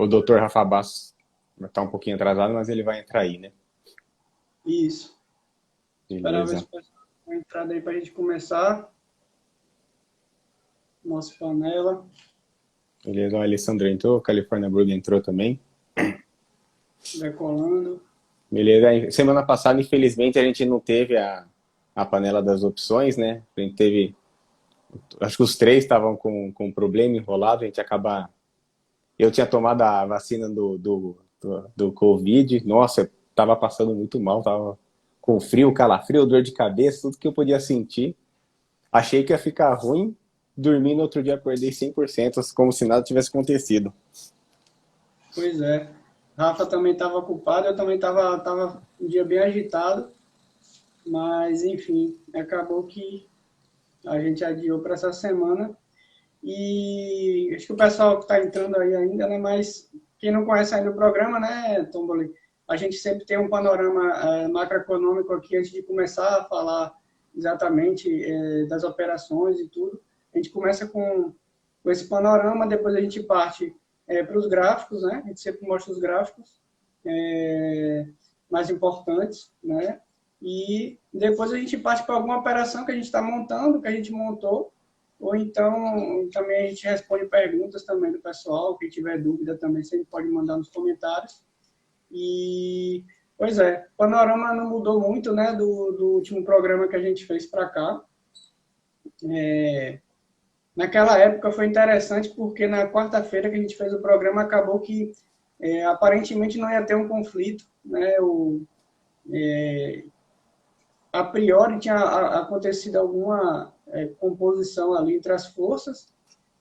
O doutor Rafa Bastos está um pouquinho atrasado, mas ele vai entrar aí, né? Isso. Esperar ver se Beleza. o pessoal vai entrar aí para a gente começar. Nossa panela. Beleza, o Alessandro entrou, o California Burger entrou também. Decolando. Beleza. Aí, semana passada, infelizmente, a gente não teve a panela das opções, né? A gente teve. Acho que os três estavam com um problema enrolado, a gente acaba. Eu tinha tomado a vacina do Covid, nossa, eu tava passando muito mal, tava com frio, calafrio, dor de cabeça, tudo que eu podia sentir. Achei que ia ficar ruim, dormi no outro dia, acordei 100%, como se nada tivesse acontecido. Pois é. Rafa também estava ocupado, eu também estava um dia bem agitado, mas enfim, acabou que a gente adiou para essa semana. E acho que o pessoal que está entrando aí ainda, né? Mas quem não conhece ainda o programa, né, Tomboli? A gente sempre tem um panorama macroeconômico aqui antes de começar a falar exatamente das operações e tudo. A gente começa com esse panorama, depois a gente parte para os gráficos, né? A gente sempre mostra os gráficos mais importantes, né? E depois a gente parte para alguma operação que a gente está montando, que a gente montou, ou então também a gente responde perguntas também do pessoal, quem tiver dúvida também sempre pode mandar nos comentários. E, pois é, o panorama não mudou muito, né, do último programa que a gente fez para cá. Naquela época foi interessante porque na quarta-feira que a gente fez o programa acabou que aparentemente não ia ter um conflito, né, a priori tinha acontecido alguma composição ali entre as forças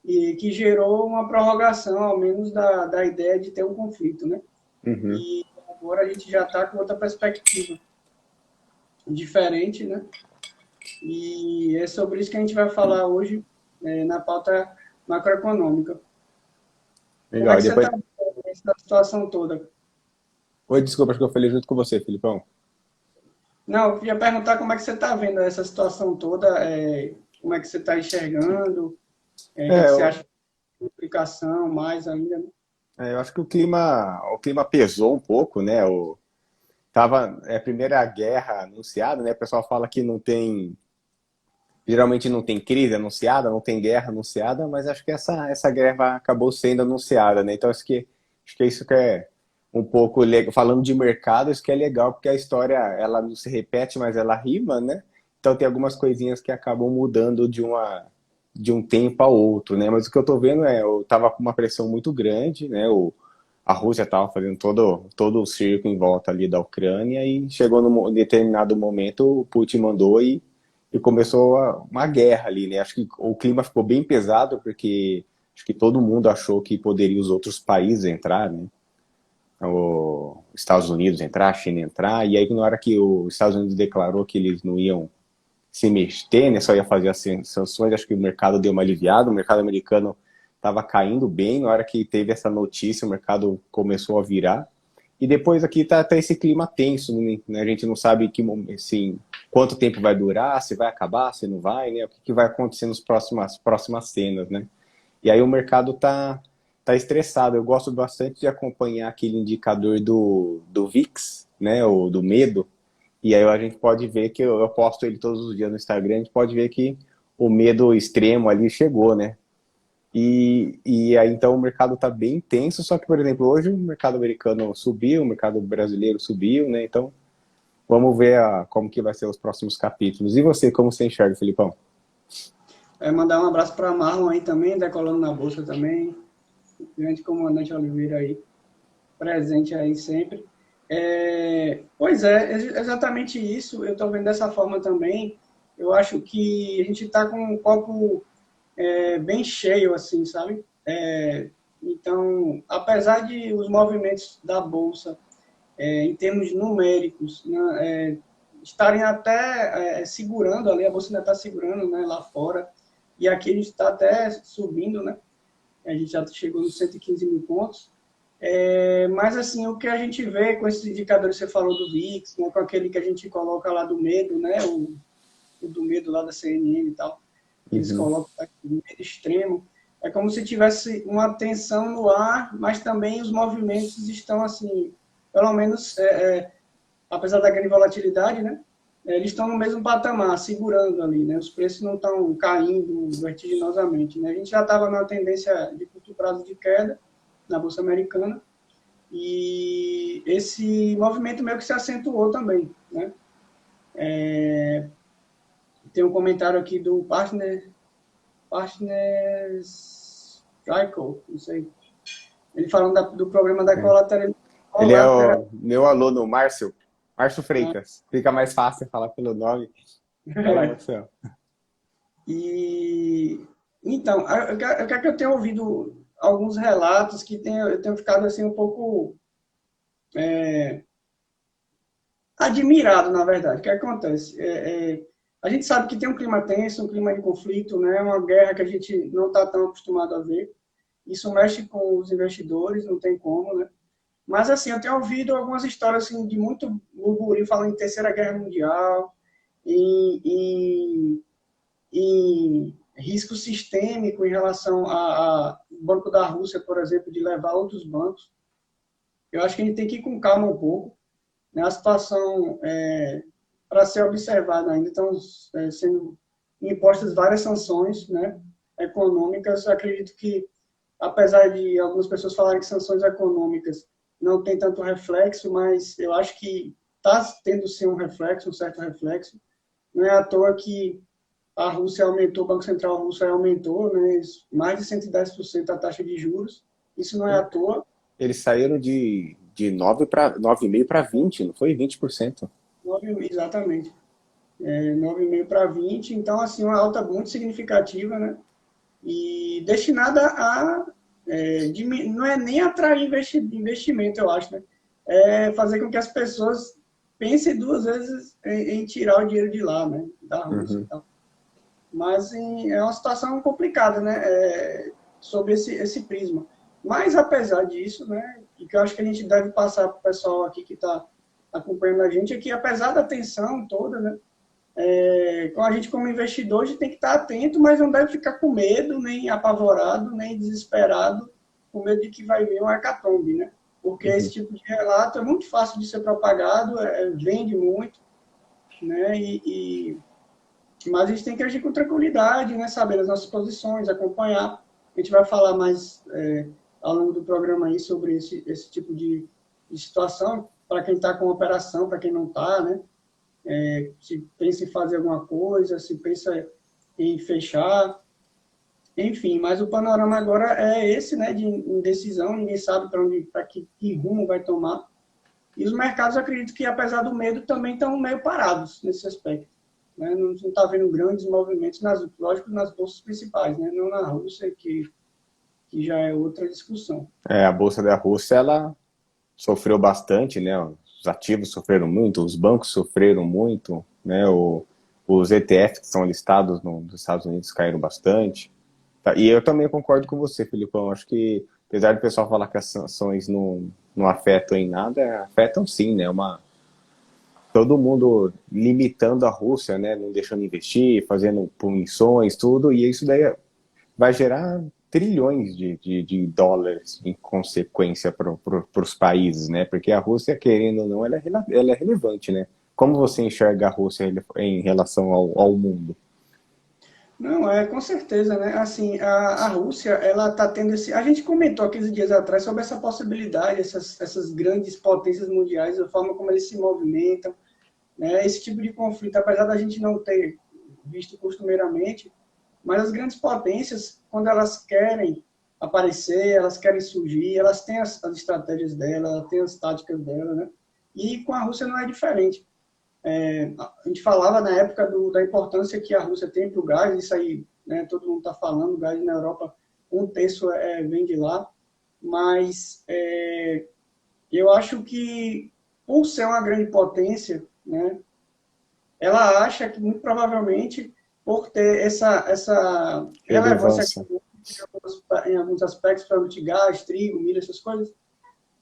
e que gerou uma prorrogação, ao menos, da ideia de ter um conflito, né? Uhum. E agora a gente já está com outra perspectiva diferente, né? E é sobre isso que a gente vai falar hoje na pauta macroeconômica. Como é Legal. que E você depois. está vendo essa situação toda? Oi, desculpa, acho que eu falei junto com você, Filipão. Não, eu queria perguntar como é que você está vendo essa situação toda, como é que você está enxergando, o que, É, que você eu, acha de implicação mais ainda, né? eu acho que o clima pesou um pouco, né? É a primeira guerra anunciada, né? O pessoal fala que não tem, geralmente não tem crise anunciada, não tem guerra anunciada, mas acho que essa guerra acabou sendo anunciada, né? Então acho que é isso que é um pouco legal. Falando de mercado, isso que é legal, porque a história ela não se repete, mas ela rima, né? Então tem algumas coisinhas que acabam mudando de um tempo a outro, né? Mas o que eu tô vendo eu tava com uma pressão muito grande, né? A Rússia estava fazendo todo o circo em volta ali da Ucrânia e chegou num determinado momento, o Putin mandou e começou uma guerra ali, né? Acho que o clima ficou bem pesado porque acho que todo mundo achou que poderia os outros países entrar, né? Os Estados Unidos entrar, a China entrar, e aí na hora que os Estados Unidos declarou que eles não iam se mexer, né, só ia fazer as sanções, acho que o mercado deu uma aliviada, o mercado americano estava caindo bem, na hora que teve essa notícia, o mercado começou a virar, e depois aqui tá esse clima tenso, né? A gente não sabe assim, quanto tempo vai durar, se vai acabar, se não vai, né? O que vai acontecer nas próximas cenas, né? E aí o mercado tá estressado. Eu gosto bastante de acompanhar aquele indicador do VIX, né? O do medo, e aí a gente pode ver que eu posto ele todos os dias no Instagram, a gente pode ver que o medo extremo ali chegou, né? E aí então o mercado está bem tenso, só que, por exemplo, hoje o mercado americano subiu, o mercado brasileiro subiu, né? Então vamos ver como que vai ser os próximos capítulos. E você, como você enxerga, Felipão? Mandar um abraço para Marlon aí também, decolando na bolsa também, grande comandante Oliveira aí, presente aí sempre. Pois é, exatamente isso, eu estou vendo dessa forma também. Eu acho que a gente está com um copo bem cheio, assim, sabe? Então, apesar de os movimentos da Bolsa, em termos numéricos, né, estarem até segurando ali, a Bolsa ainda está segurando, né, lá fora, e aqui a gente está até subindo, né? A gente já chegou nos 115 mil pontos. Mas, assim, o que a gente vê com esses indicadores que você falou do VIX, né, com aquele que a gente coloca lá do medo, né, o do medo lá da CNN e tal, que eles Uhum. colocam aqui, medo extremo. é como se tivesse uma tensão no ar, mas também os movimentos estão assim, pelo menos, apesar da grande volatilidade, né? Eles estão no mesmo patamar, segurando ali, né? Os preços não estão caindo vertiginosamente, né? A gente já estava na tendência de curto prazo de queda na Bolsa Americana e esse movimento meio que se acentuou também, né? Tem um comentário aqui do Partners Tricle, não sei. Ele falando do problema da É. colateral. Ele é o meu aluno, Márcio Freitas. Fica mais fácil falar pelo nome. Fala, Marcelo. E então, eu tenho ouvido alguns relatos que eu tenho ficado assim um pouco admirado, na verdade. O que acontece? A gente sabe que tem um clima tenso, um clima de conflito, né? Uma guerra que a gente não está tão acostumado a ver. Isso mexe com os investidores, não tem como, né? Mas, assim, eu tenho ouvido algumas histórias assim, de muito burburinho falando em Terceira Guerra Mundial, em, em risco sistêmico em relação ao Banco da Rússia, por exemplo, de levar outros bancos. Eu acho que a gente tem que ir com calma um pouco, né? A situação para ser observada ainda. Estão sendo impostas várias sanções, né, econômicas. Eu acredito que, apesar de algumas pessoas falarem que sanções econômicas não tem tanto reflexo, mas eu acho que está tendo sim um reflexo, um certo reflexo. Não é à toa que a Rússia aumentou, o Banco Central russo aumentou, né, mais de 110% a taxa de juros. Isso não é à toa. Eles saíram de 9,5 para 20, não foi? 20%. 9, exatamente. 9,5 para 20, então, assim, uma alta muito significativa, né? E destinada a... não é nem atrair investimento, eu acho, né? É fazer com que as pessoas pensem duas vezes em tirar o dinheiro de lá, né? Da Rússia e tal. Mas é uma situação complicada, né? Sob esse prisma. Mas, apesar disso, né? E que eu acho que a gente deve passar para o pessoal aqui que está acompanhando a gente, é que apesar da tensão toda, né? Com a gente como investidor, a gente tem que estar atento, mas não deve ficar com medo, nem apavorado, nem desesperado, com medo de que vai vir um hecatombe, né? Porque esse tipo de relato é muito fácil de ser propagado, vende muito, né? Mas a gente tem que agir com tranquilidade, né? Saber as nossas posições, acompanhar. A gente vai falar mais ao longo do programa aí sobre esse tipo de situação, para quem está com operação, para quem não está, né? Se pensa em fazer alguma coisa, se pensa em fechar, enfim, mas o panorama agora é esse, né, de indecisão, ninguém sabe para que rumo vai tomar, e os mercados, acredito que, apesar do medo, também estão meio parados nesse aspecto, né? Não está havendo grandes movimentos, lógico, nas bolsas principais, né? Não na Rússia, que já é outra discussão. A Bolsa da Rússia, ela sofreu bastante, né? Os ativos sofreram muito, os bancos sofreram muito, né? Os ETFs que são listados nos Estados Unidos caíram bastante. E eu também concordo com você, Filipão. Acho que, apesar do pessoal falar que as sanções não afetam em nada, afetam sim, né? Todo mundo limitando a Rússia, né? Não deixando investir, fazendo punições, tudo, e isso daí vai gerar trilhões de dólares em consequência para os países, né? Porque a Rússia, querendo ou não, ela é relevante, né? Como você enxerga a Rússia em relação ao mundo? Não, com certeza, né? Assim, a Rússia, ela está tendo esse... A gente comentou há 15 dias atrás sobre essa possibilidade, essas grandes potências mundiais, a forma como eles se movimentam, né? Esse tipo de conflito, apesar da gente não ter visto costumeiramente, mas as grandes potências, quando elas querem aparecer, elas querem surgir, elas têm as estratégias delas, elas têm as táticas delas, né? E com a Rússia não é diferente. A gente falava na época da importância que a Rússia tem para o gás, isso aí, né, todo mundo está falando, o gás na Europa, 1/3 vem de lá, mas eu acho que, por ser uma grande potência, né, ela acha que, muito provavelmente, por ter essa relevância em alguns aspectos, para de gás, trigo, milho, essas coisas,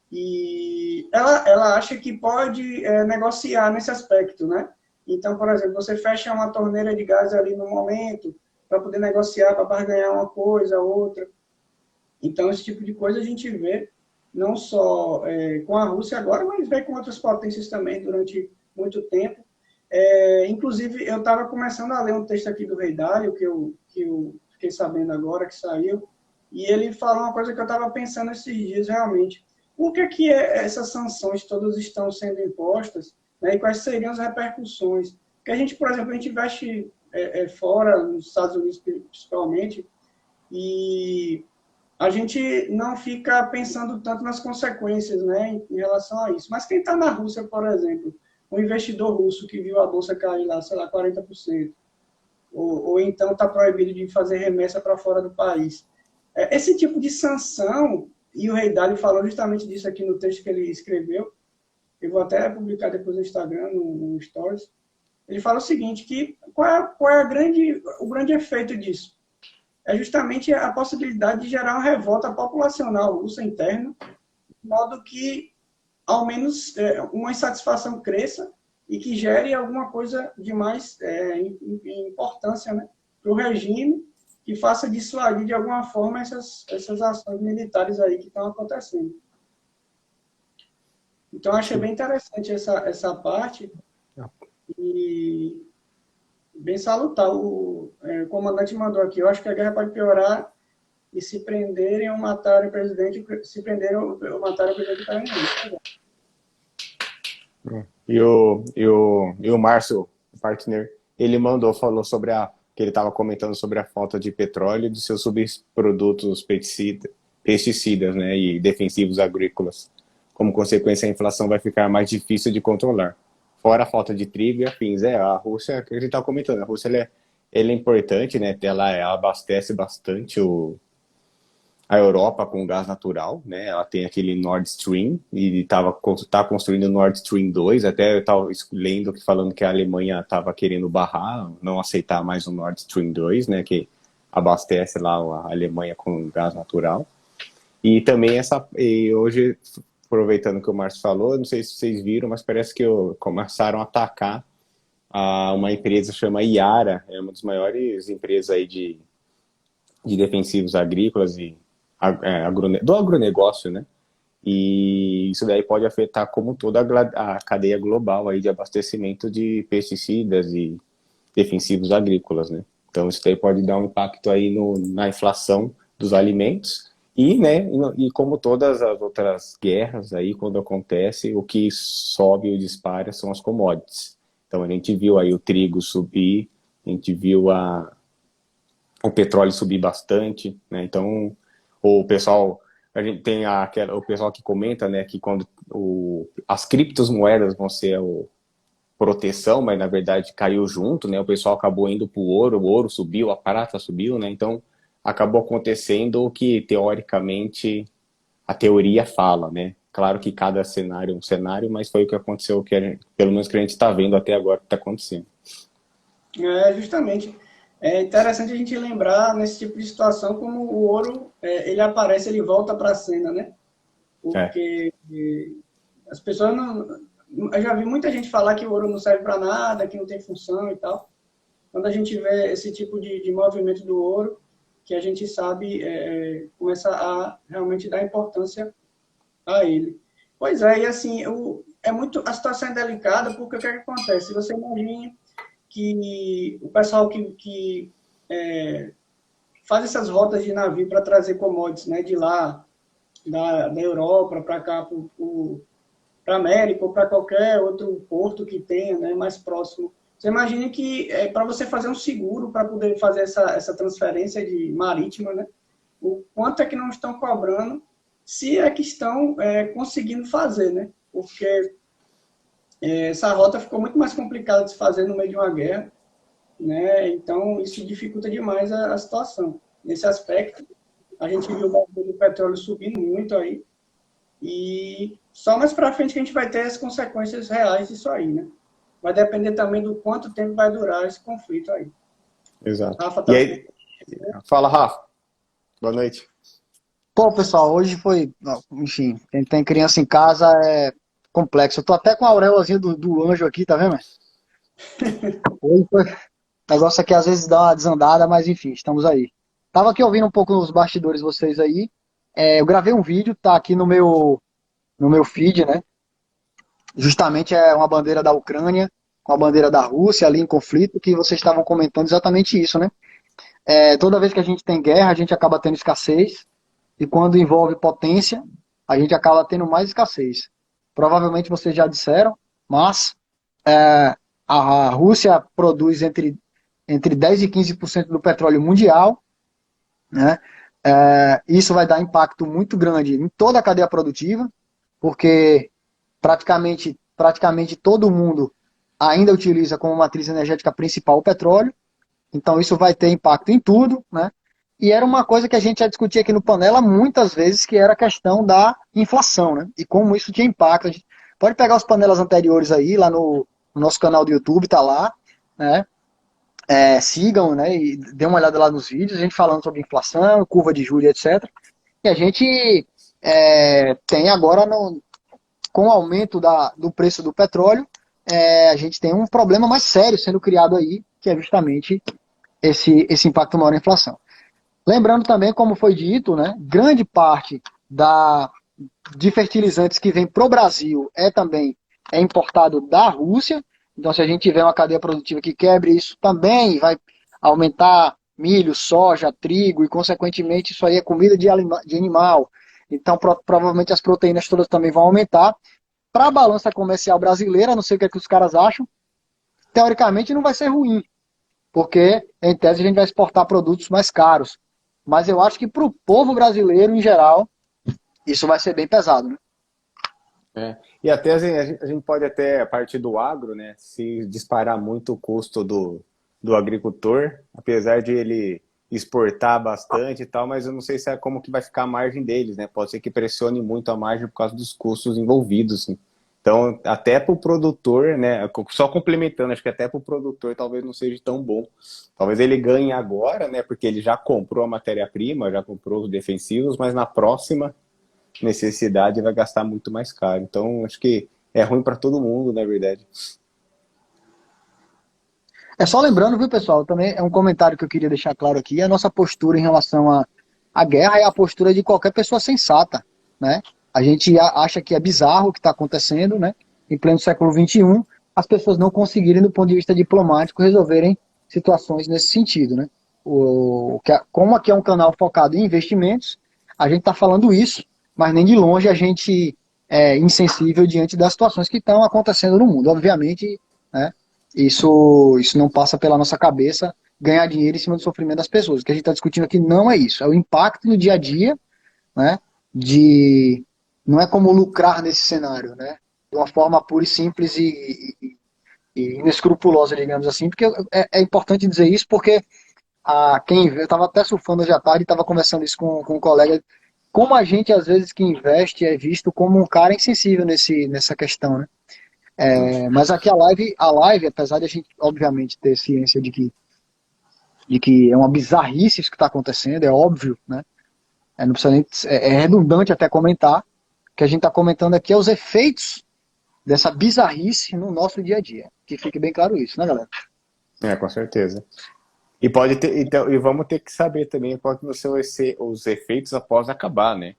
e ela acha que pode negociar nesse aspecto, né? Então, por exemplo, você fecha uma torneira de gás ali no momento, para poder negociar, para barganhar uma coisa, outra. Então, esse tipo de coisa a gente vê, não só com a Rússia agora, mas vê com outras potências também durante muito tempo. Inclusive, eu estava começando a ler um texto aqui do Rei Dário, que eu fiquei sabendo agora, que saiu, e ele falou uma coisa que eu estava pensando esses dias, realmente. Por que essas sanções todas estão sendo impostas, né, e quais seriam as repercussões? Porque a gente, por exemplo, a gente investe fora, nos Estados Unidos principalmente, e a gente não fica pensando tanto nas consequências, né, em relação a isso. Mas quem está na Rússia, por exemplo, um investidor russo que viu a bolsa cair lá, sei lá, 40%, ou então está proibido de fazer remessa para fora do país. Esse tipo de sanção, e o Rei Dário falou justamente disso aqui no texto que ele escreveu, eu vou até publicar depois no Instagram, no Stories, ele fala o seguinte, que qual é o grande efeito disso? É justamente a possibilidade de gerar uma revolta populacional russa interna, de modo que, ao menos, uma insatisfação cresça e que gere alguma coisa de mais importância, né, para o regime, que faça dissuadir de alguma forma essas ações militares aí que estão acontecendo. Então, achei bem interessante essa parte e bem salutar. O comandante mandou aqui, eu acho que a guerra pode piorar e se prenderem ou matarem o presidente, ou matarem o presidente ucraniano. E o Márcio, partner, ele falou sobre que ele estava comentando sobre a falta de petróleo e dos seus subprodutos pesticidas, né, e defensivos agrícolas. Como consequência, a inflação vai ficar mais difícil de controlar. Fora a falta de trigo e afins. A Rússia, que a gente estava comentando, a Rússia ela é importante, né, ela abastece bastante a Europa com gás natural, né? Ela tem aquele Nord Stream e tá construindo o Nord Stream 2. Até eu estava lendo falando que a Alemanha estava querendo barrar, não aceitar mais o Nord Stream 2, né? Que abastece lá a Alemanha com gás natural. E também hoje, aproveitando que o Márcio falou, não sei se vocês viram, mas parece que começaram a atacar uma empresa chama Yara, é uma das maiores empresas aí de defensivos agrícolas e do agronegócio, né? E isso daí pode afetar como toda a cadeia global aí de abastecimento de pesticidas e defensivos agrícolas, né? Então isso daí pode dar um impacto aí na inflação dos alimentos e, né, e como todas as outras guerras aí, quando acontece, o que sobe ou dispara são as commodities. Então a gente viu aí o trigo subir, a gente viu o petróleo subir bastante, né? Então o pessoal, a gente tem o pessoal que comenta, né, que quando as criptomoedas vão ser proteção, mas na verdade caiu junto, né? O pessoal acabou indo para o ouro subiu, a prata subiu, né? Então acabou acontecendo o que teoricamente a teoria fala, né? Claro que cada cenário é um cenário, mas foi o que aconteceu, pelo menos que a gente está vendo até agora que está acontecendo. Justamente. É interessante a gente lembrar nesse tipo de situação como o ouro, ele aparece, ele volta para a cena, né? Porque as pessoas não... Eu já vi muita gente falar que o ouro não serve para nada, que não tem função e tal. Quando a gente vê esse tipo de movimento do ouro, que a gente sabe, começa a realmente dar importância a ele. Pois é, e assim, a situação é delicada, porque o que acontece? Você imagina que o pessoal que faz essas rotas de navio para trazer commodities, né, de lá, da Europa para cá, para a América ou para qualquer outro porto que tenha, né, mais próximo. Você imagina que para você fazer um seguro, para poder fazer essa transferência marítima, né, o quanto é que não estão cobrando, se é que estão conseguindo fazer, né? Porque essa rota ficou muito mais complicada de se fazer no meio de uma guerra, né? Então, isso dificulta demais a situação. Nesse aspecto, a gente viu o valor do petróleo subindo muito aí, e só mais para frente que a gente vai ter as consequências reais disso aí, né? Vai depender também do quanto tempo vai durar esse conflito aí. Exato. Rafa, e aí, fala, Rafa. Boa noite. Pô, pessoal, hoje foi... Enfim, quem tem criança em casa é complexo. Eu tô até com a auréolazinha do anjo aqui, tá vendo? Hoje O negócio aqui às vezes dá uma desandada, mas enfim, estamos aí. Tava aqui ouvindo um pouco nos bastidores vocês aí. Eu gravei um vídeo, tá aqui no meu feed, né? Justamente é uma bandeira da Ucrânia com a bandeira da Rússia ali em conflito, que vocês estavam comentando exatamente isso, né? Toda vez que a gente tem guerra, a gente acaba tendo escassez, e quando envolve potência, a gente acaba tendo mais escassez. Provavelmente vocês já disseram, mas a Rússia produz entre 10 e 15% do petróleo mundial, né? Isso vai dar impacto muito grande em toda a cadeia produtiva, porque praticamente todo mundo ainda utiliza como matriz energética principal o petróleo, então isso vai ter impacto em tudo, né? E era uma coisa que a gente já discutia aqui no Panela muitas vezes, que era a questão da inflação, né? E como isso tinha impacto. A gente pode pegar os panelas anteriores aí, lá no nosso canal do YouTube, tá lá, né? Sigam, né? E dê uma olhada lá nos vídeos, a gente falando sobre inflação, curva de juros, etc. E a gente tem agora, com o aumento do preço do petróleo, a gente tem um problema mais sério sendo criado aí, que é justamente esse impacto maior na inflação. Lembrando também, como foi dito, né, grande parte de fertilizantes que vem para o Brasil também importado da Rússia. Então, se a gente tiver uma cadeia produtiva que quebre, isso também vai aumentar milho, soja, trigo e, consequentemente, isso aí é comida de animal. Então, provavelmente as proteínas todas também vão aumentar. Para a balança comercial brasileira, não sei o que, que os caras acham, teoricamente não vai ser ruim, porque, em tese, a gente vai exportar produtos mais caros. Mas eu acho que para o povo brasileiro, em geral, isso vai ser bem pesado, né? E até assim, a gente pode até, a partir do agro, né, se disparar muito o custo do agricultor, apesar de ele exportar bastante e tal, mas eu não sei se é como que vai ficar a margem deles, né? Pode ser que pressione muito a margem por causa dos custos envolvidos, assim. Então, até para o produtor, né, só complementando, acho que até para o produtor talvez não seja tão bom. Talvez ele ganhe agora, né, porque ele já comprou a matéria-prima, já comprou os defensivos, mas na próxima necessidade vai gastar muito mais caro. Então, acho que é ruim para todo mundo, na verdade. Só lembrando, viu, pessoal, também é um comentário que eu queria deixar claro aqui, a nossa postura em relação à guerra é a postura de qualquer pessoa sensata, né? A gente acha que é bizarro o que está acontecendo, né? Em pleno século XXI, as pessoas não conseguirem, do ponto de vista diplomático, resolverem situações nesse sentido, né? Como aqui é um canal focado em investimentos, a gente está falando isso, mas nem de longe a gente é insensível diante das situações que estão acontecendo no mundo. Obviamente, né? Isso não passa pela nossa cabeça ganhar dinheiro em cima do sofrimento das pessoas. O que a gente está discutindo aqui não é isso. É o impacto no dia a dia, né? Não é como lucrar nesse cenário, né? De uma forma pura e simples e inescrupulosa, digamos assim. Porque é importante dizer isso porque eu estava até surfando hoje à tarde e estava conversando isso com um colega. Como a gente, às vezes, que investe é visto como um cara insensível nessa questão, né? Mas aqui a live, apesar de a gente, obviamente, ter ciência de que é uma bizarrice isso que está acontecendo, é óbvio, né? Não precisa nem, é redundante até comentar, que a gente está comentando aqui é os efeitos dessa bizarrice no nosso dia a dia. Que fique bem claro isso, né, galera? Com certeza. E pode ter, então, e vamos ter que saber também qual que vão ser os efeitos após acabar, né?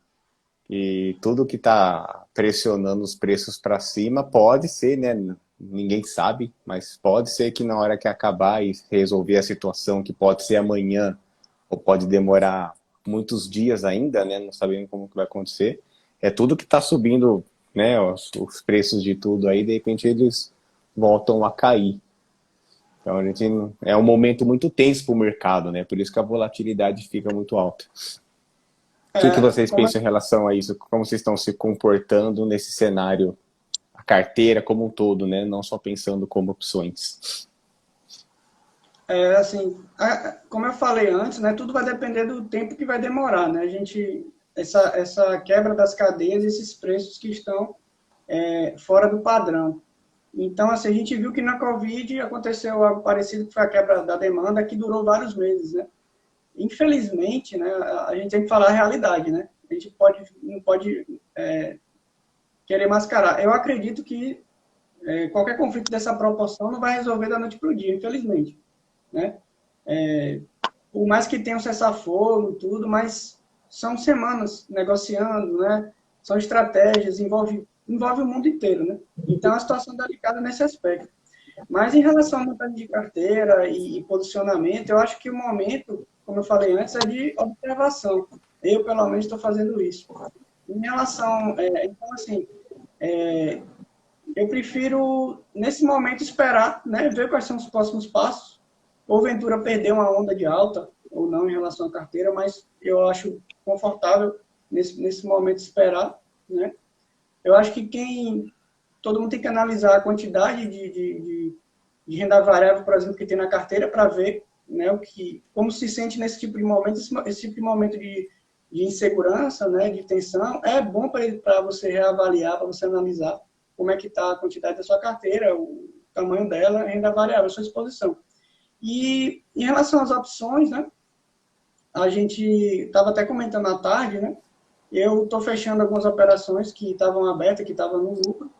E tudo que está pressionando os preços para cima pode ser, né? Ninguém sabe, mas pode ser que na hora que acabar e resolver a situação, que pode ser amanhã ou pode demorar muitos dias ainda, né? Não sabemos como que vai acontecer. É tudo que está subindo, né? Os preços de tudo aí, de repente eles voltam a cair. Então a gente é um momento muito tenso para o mercado, né? Por isso que a volatilidade fica muito alta. O que vocês Como pensam em relação a isso? Como vocês estão se comportando nesse cenário, a carteira como um todo, né? Não só pensando como opções. assim, como eu falei antes, né, tudo vai depender do tempo que vai demorar, né? Essa quebra das cadeias, esses preços que estão fora do padrão. Então, assim, a gente viu que na Covid aconteceu algo parecido, que foi a quebra da demanda, que durou vários meses, né? Infelizmente, né, a gente tem que falar a realidade, né? A gente não pode querer mascarar. Eu acredito que qualquer conflito dessa proporção não vai resolver da noite para o dia, infelizmente. né? Por mais que tenha um cessar-fogo, tudo, mas são semanas negociando, né? São estratégias, envolve o mundo inteiro, né? Então, a situação é delicada nesse aspecto. Mas em relação à montagem de carteira e posicionamento, eu acho que o momento, como eu falei antes, é de observação. Eu, pelo menos, estou fazendo isso. Em relação, então, assim, eu prefiro, nesse momento, esperar, né, ver quais são os próximos passos. Porventura perder uma onda de alta ou não em relação à carteira, mas eu acho confortável nesse momento esperar, né? Eu acho que todo mundo tem que analisar a quantidade de renda variável, por exemplo, que tem na carteira para ver, né, como se sente nesse tipo de momento, esse tipo de momento de insegurança, né, de tensão. É bom para você reavaliar, para você analisar como é que está a quantidade da sua carteira, o tamanho dela, a renda variável, a sua exposição. E em relação às opções, né, a gente estava até comentando à tarde, né, eu estou fechando algumas operações que estavam abertas, que estavam no lucro.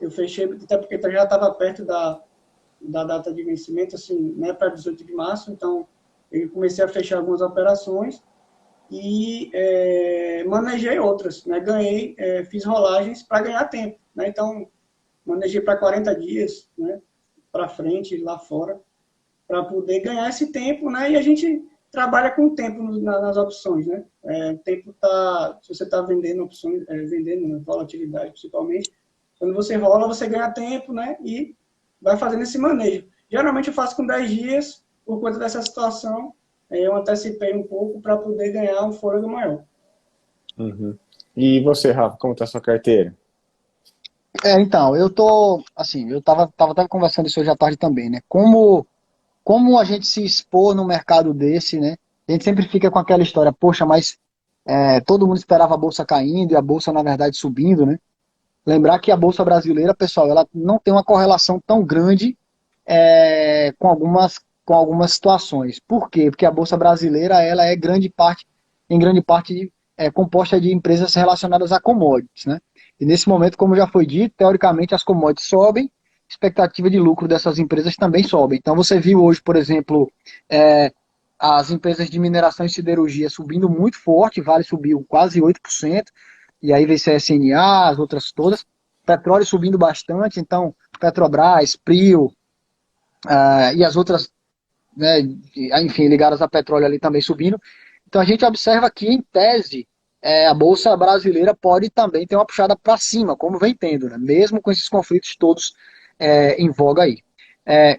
Eu fechei, até porque já estava perto da data de vencimento, assim, né, para 18 de março. Então, eu comecei a fechar algumas operações e manejei outras, né? Fiz rolagens para ganhar tempo, né? Então, manejei para 40 dias, né, para frente, lá fora, para poder ganhar esse tempo, né? E a gente trabalha com o tempo nas opções, né? O tempo se você está vendendo opções, vendendo, né, volatilidade principalmente, quando você rola, você ganha tempo, né? E vai fazendo esse manejo. Geralmente eu faço com 10 dias, por conta dessa situação, eu antecipei um pouco para poder ganhar um fôlego maior. Uhum. E você, Rafa, como está a sua carteira? Então, eu tô, assim, eu tava até conversando isso hoje à tarde também, né? Como a gente se expor no mercado desse, né? A gente sempre fica com aquela história, poxa, mas todo mundo esperava a bolsa caindo e a bolsa, na verdade, subindo, né? Lembrar que a bolsa brasileira, pessoal, ela não tem uma correlação tão grande com algumas situações. Por quê? Porque a bolsa brasileira, ela é em grande parte, composta de empresas relacionadas a commodities, né? E nesse momento, como já foi dito, teoricamente as commodities sobem, expectativa de lucro dessas empresas também sobe. Então você viu hoje, por exemplo, é, as empresas de mineração e siderurgia subindo muito forte, Vale subiu quase 8%, e aí vem CSNA, as outras todas. Petróleo subindo bastante, então Petrobras, Prio, e as outras, né, enfim, ligadas a petróleo ali também subindo. Então a gente observa que, em tese, a Bolsa brasileira pode também ter uma puxada para cima, como vem tendo, né, mesmo com esses conflitos todos em voga aí.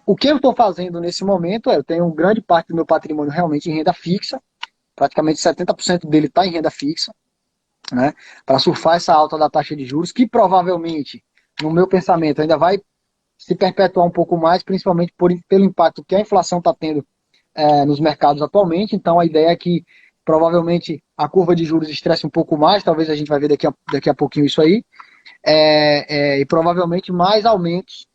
O que eu estou fazendo nesse momento eu tenho grande parte do meu patrimônio realmente em renda fixa, praticamente 70% dele está em renda fixa, né, para surfar essa alta da taxa de juros, que provavelmente, no meu pensamento, ainda vai se perpetuar um pouco mais, principalmente pelo impacto que a inflação está tendo nos mercados atualmente. Então, a ideia é que provavelmente a curva de juros estresse um pouco mais, talvez a gente vai ver daqui a pouquinho isso aí, e provavelmente mais aumentos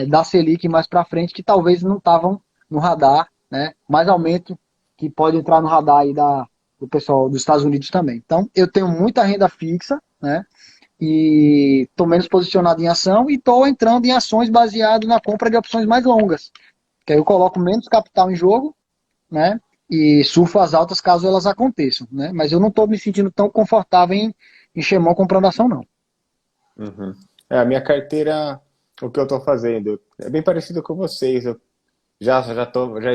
da Selic mais para frente, que talvez não estavam no radar, né? Mais aumento que pode entrar no radar aí do pessoal dos Estados Unidos também. Então, eu tenho muita renda fixa, né? E estou menos posicionado em ação e estou entrando em ações baseado na compra de opções mais longas. Que aí eu coloco menos capital em jogo, né? E surfo as altas caso elas aconteçam, né? Mas eu não estou me sentindo tão confortável em Xemão comprando ação, não. Uhum. A minha carteira, o que eu estou fazendo, é bem parecido com vocês. Eu já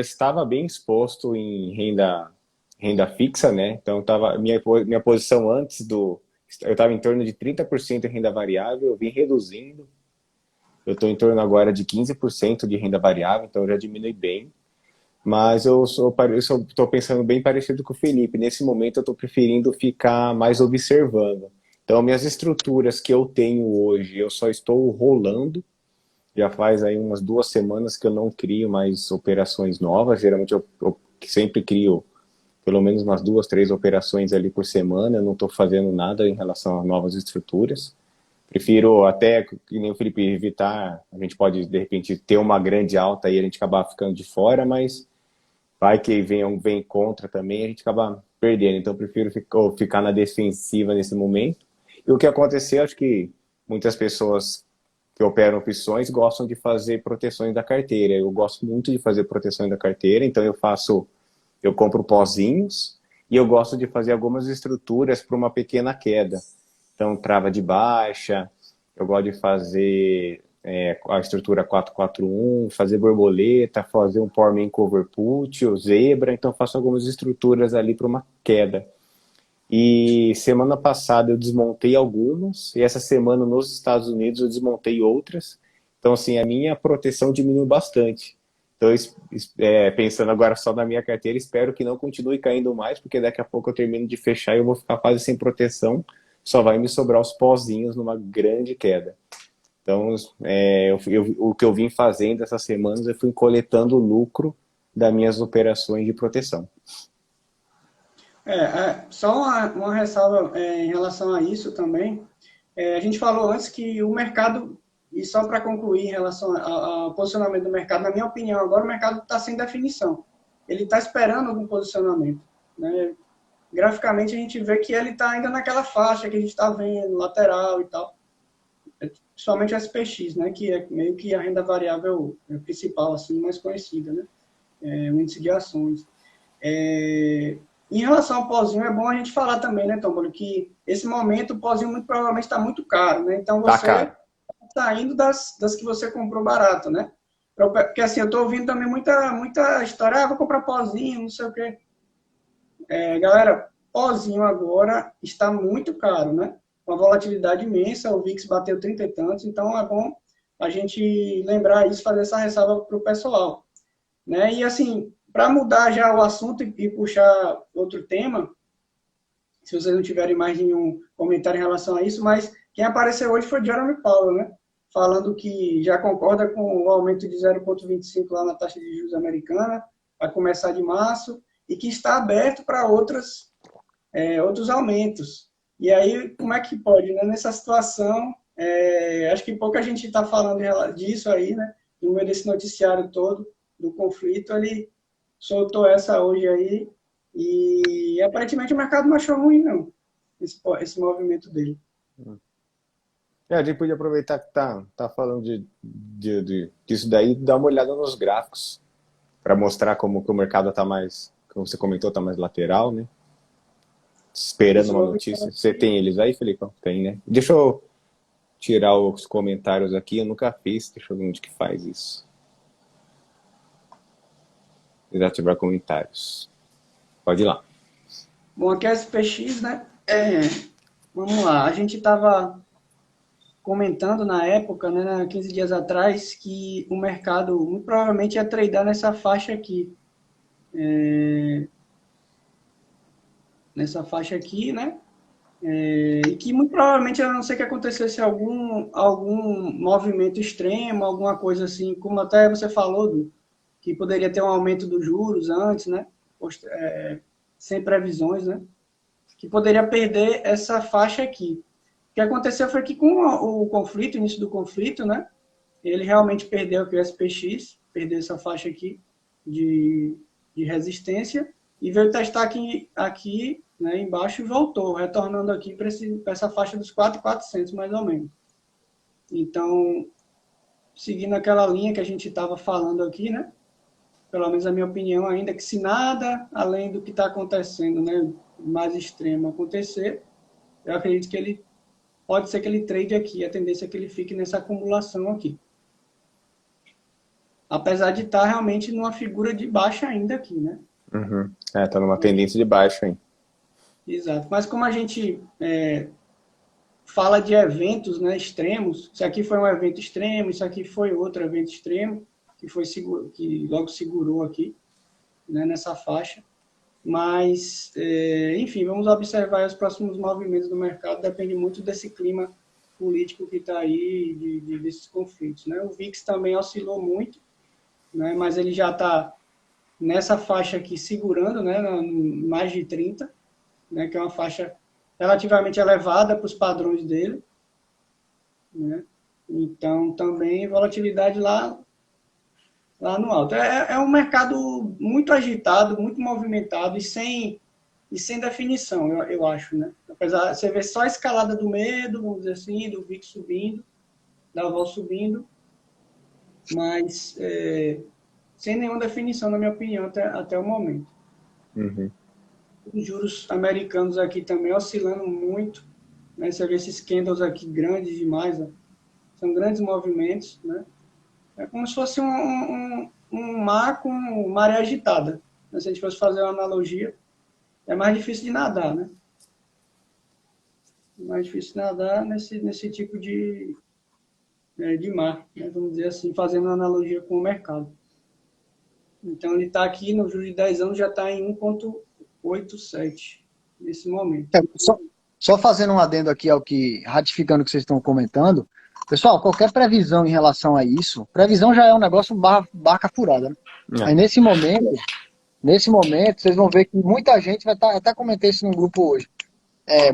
estava bem exposto em renda fixa, né? Então, minha posição antes eu estava em torno de 30% em renda variável, eu vim reduzindo. Eu estou em torno agora de 15% de renda variável, então já diminui bem. Mas eu estou pensando bem parecido com o Felipe. Nesse momento, eu estou preferindo ficar mais observando. Então, minhas estruturas que eu tenho hoje, eu só estou rolando. Já faz aí umas 2 semanas que eu não crio mais operações novas. Geralmente, eu sempre crio pelo menos umas 2, 3 operações ali por semana. Eu não estou fazendo nada em relação a novas estruturas. Prefiro até, que nem o Felipe, evitar. A gente pode, de repente, ter uma grande alta e a gente acabar ficando de fora, mas vai que vem contra também, a gente acaba perdendo. Então, eu prefiro ficar na defensiva nesse momento. E o que aconteceu, acho que muitas pessoas que operam opções gostam de fazer proteções da carteira. Eu gosto muito de fazer proteções da carteira, então eu compro pozinhos e eu gosto de fazer algumas estruturas para uma pequena queda. Então, trava de baixa, eu gosto de fazer a estrutura 441, fazer borboleta, fazer um Power Cover Put, o zebra, então eu faço algumas estruturas ali para uma queda. E semana passada eu desmontei algumas, e essa semana nos Estados Unidos eu desmontei outras. Então, assim, a minha proteção diminuiu bastante. Então, pensando agora só na minha carteira, espero que não continue caindo mais, porque daqui a pouco eu termino de fechar e eu vou ficar quase sem proteção. Só vai me sobrar os pozinhos numa grande queda. Então, o que eu vim fazendo essas semanas, eu fui coletando o lucro das minhas operações de proteção. Só uma ressalva em relação a isso também. A gente falou antes que o mercado, e só para concluir em relação ao posicionamento do mercado, na minha opinião, agora o mercado está sem definição. Ele está esperando algum posicionamento, né? Graficamente a gente vê que ele está ainda naquela faixa que a gente está vendo, lateral e tal. Principalmente o SPX, né? Que é meio que a renda variável principal, assim, mais conhecida, né? O índice de ações. Em relação ao pozinho, é bom a gente falar também, né, Tombolo, que esse momento o pozinho muito provavelmente está muito caro, né? Então você está indo das que você comprou barato, né? Porque assim, eu estou ouvindo também muita história, vou comprar pozinho, não sei o quê. Galera, pozinho agora está muito caro, né? Uma volatilidade imensa, o VIX bateu 30 e tantos, então é bom a gente lembrar isso, fazer essa ressalva para o pessoal, né? E assim, para mudar já o assunto e puxar outro tema, se vocês não tiverem mais nenhum comentário em relação a isso, mas quem apareceu hoje foi Jerome Powell, né? Falando que já concorda com o aumento de 0,25 lá na taxa de juros americana, vai começar de março, e que está aberto para outros aumentos. E aí, como é que pode, né? Nessa situação, acho que pouca gente está falando disso aí, né? No meio desse noticiário todo do conflito, ele soltou essa hoje aí e aparentemente o mercado não achou ruim, não, esse movimento dele. A gente podia aproveitar que tá falando disso daí e dar uma olhada nos gráficos para mostrar como que o mercado está mais, como você comentou, está mais lateral, né? Esperando uma notícia. Você tem eles aí, Felipe? Tem, né? Deixa eu tirar os comentários aqui, eu nunca fiz, deixa eu ver onde que faz isso. Desativar comentários. Pode ir lá. Bom, aqui é SPX, né? Vamos lá, a gente estava comentando na época, né, 15 dias atrás, que o mercado muito provavelmente ia tradar nessa faixa aqui. Nessa faixa aqui, né? E que muito provavelmente, a não ser que acontecesse algum movimento extremo, alguma coisa assim, como até você falou, que poderia ter um aumento dos juros antes, né? Sem previsões, né? Que poderia perder essa faixa aqui. O que aconteceu foi que com o conflito, o início do conflito, né? Ele realmente perdeu o SPX, perdeu essa faixa aqui de resistência e veio testar aqui, né, embaixo e voltou, retornando aqui para essa faixa dos 4.400 mais ou menos. Então, seguindo aquela linha que a gente estava falando aqui, né? Pelo menos a minha opinião ainda, que se nada além do que está acontecendo, né, mais extremo acontecer, eu acredito que pode ser que ele trade aqui, a tendência é que ele fique nessa acumulação aqui. Apesar de estar realmente numa figura de baixa ainda aqui, né? Uhum. Tá numa tendência de baixa, hein? Exato. Mas como a gente fala de eventos, né, extremos, isso aqui foi um evento extremo, isso aqui foi outro evento extremo, que logo segurou aqui, né, nessa faixa. Mas, enfim, vamos observar os próximos movimentos do mercado, depende muito desse clima político que está aí, desses conflitos, né? O VIX também oscilou muito, né, mas ele já está nessa faixa aqui segurando, né, mais de 30, né, que é uma faixa relativamente elevada para os padrões dele, né? Então, também volatilidade lá no alto. É um mercado muito agitado, muito movimentado e sem definição, eu acho, né? Apesar de você ver só a escalada do medo, vamos dizer assim, do VIX subindo, da vol subindo, mas sem nenhuma definição, na minha opinião, até o momento. Uhum. Os juros americanos aqui também oscilando muito, né? Você vê esses candles aqui grandes demais, ó. São grandes movimentos, né? É como se fosse um mar com maré agitada. Se a gente fosse fazer uma analogia, é mais difícil de nadar, né? É mais difícil de nadar nesse tipo de mar, né? Vamos dizer assim, fazendo uma analogia com o mercado. Então, ele está aqui, no juros de 10 anos, já está em 1,87 nesse momento. Só fazendo um adendo aqui ao que, ratificando o que vocês estão comentando, pessoal, qualquer previsão em relação a isso, previsão já é um negócio barca furada, né? Aí nesse momento, vocês vão ver que muita gente vai estar, até comentei isso no grupo hoje,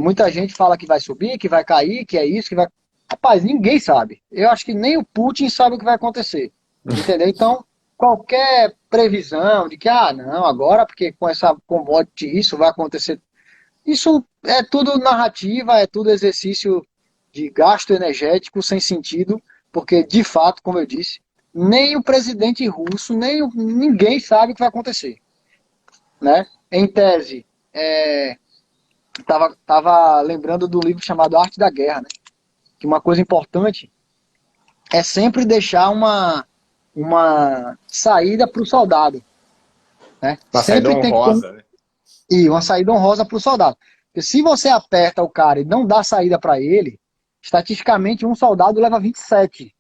muita gente fala que vai subir, que vai cair, que é isso, que vai... Rapaz, ninguém sabe. Eu acho que nem o Putin sabe o que vai acontecer, entendeu? Então, qualquer previsão de que, não, agora, porque com essa commodity isso vai acontecer, isso é tudo narrativa, é tudo exercício de gasto energético sem sentido, porque, de fato, como eu disse, nem o presidente russo, ninguém sabe o que vai acontecer, né? Em tese, tava lembrando do livro chamado Arte da Guerra, né? Que uma coisa importante é sempre deixar uma saída para o soldado, né? Uma saída honrosa, né? E uma saída honrosa para o soldado. Porque se você aperta o cara e não dá saída para ele, estatisticamente um soldado leva 27.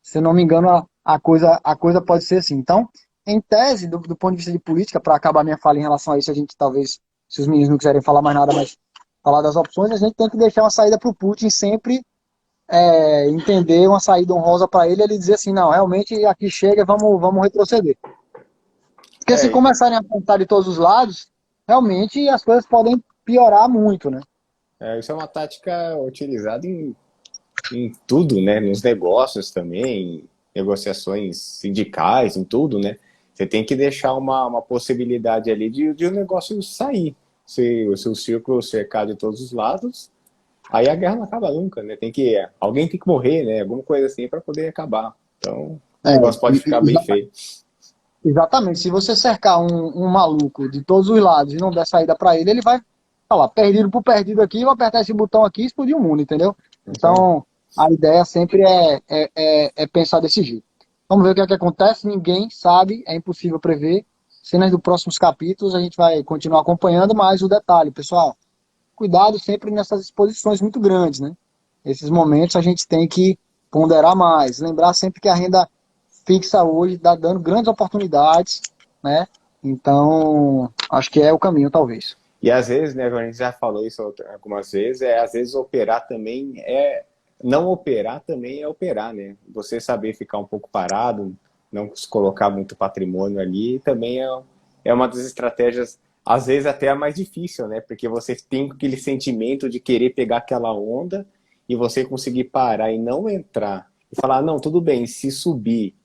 Se eu não me engano, a coisa pode ser assim. Então, em tese, do ponto de vista de política, para acabar minha fala em relação a isso, a gente talvez, se os meninos não quiserem falar mais nada, mas falar das opções, a gente tem que deixar uma saída para o Putin sempre entender uma saída honrosa para ele, ele dizer assim, não, realmente aqui chega, vamos retroceder. Porque se começarem a apontar de todos os lados, realmente as coisas podem piorar muito, né? Isso é uma tática utilizada em tudo, né? Nos negócios também, em negociações sindicais, em tudo, né? Você tem que deixar uma possibilidade ali de o negócio sair. Se o seu círculo cercar de todos os lados, aí a guerra não acaba nunca, né? Alguém tem que morrer, né? Alguma coisa assim para poder acabar. Então, o negócio pode ficar bem feio. Exatamente. Se você cercar um maluco de todos os lados e não der saída para ele, ele vai falar, perdido por perdido aqui, vou apertar esse botão aqui e explodir o mundo, entendeu? Então, a ideia sempre é pensar desse jeito. Vamos ver o que acontece, ninguém sabe, é impossível prever. Cenas dos próximos capítulos a gente vai continuar acompanhando, mas o detalhe, pessoal, cuidado sempre nessas exposições muito grandes, né? Esses momentos a gente tem que ponderar mais, lembrar sempre que a renda fixa hoje está dando grandes oportunidades, né? Então, acho que é o caminho, talvez. E às vezes, né, a gente já falou isso algumas vezes, às vezes operar também não operar também é operar, né? Você saber ficar um pouco parado, não se colocar muito patrimônio ali, também é uma das estratégias, às vezes até a mais difícil, né? Porque você tem aquele sentimento de querer pegar aquela onda e você conseguir parar e não entrar e falar, não, tudo bem, se subir,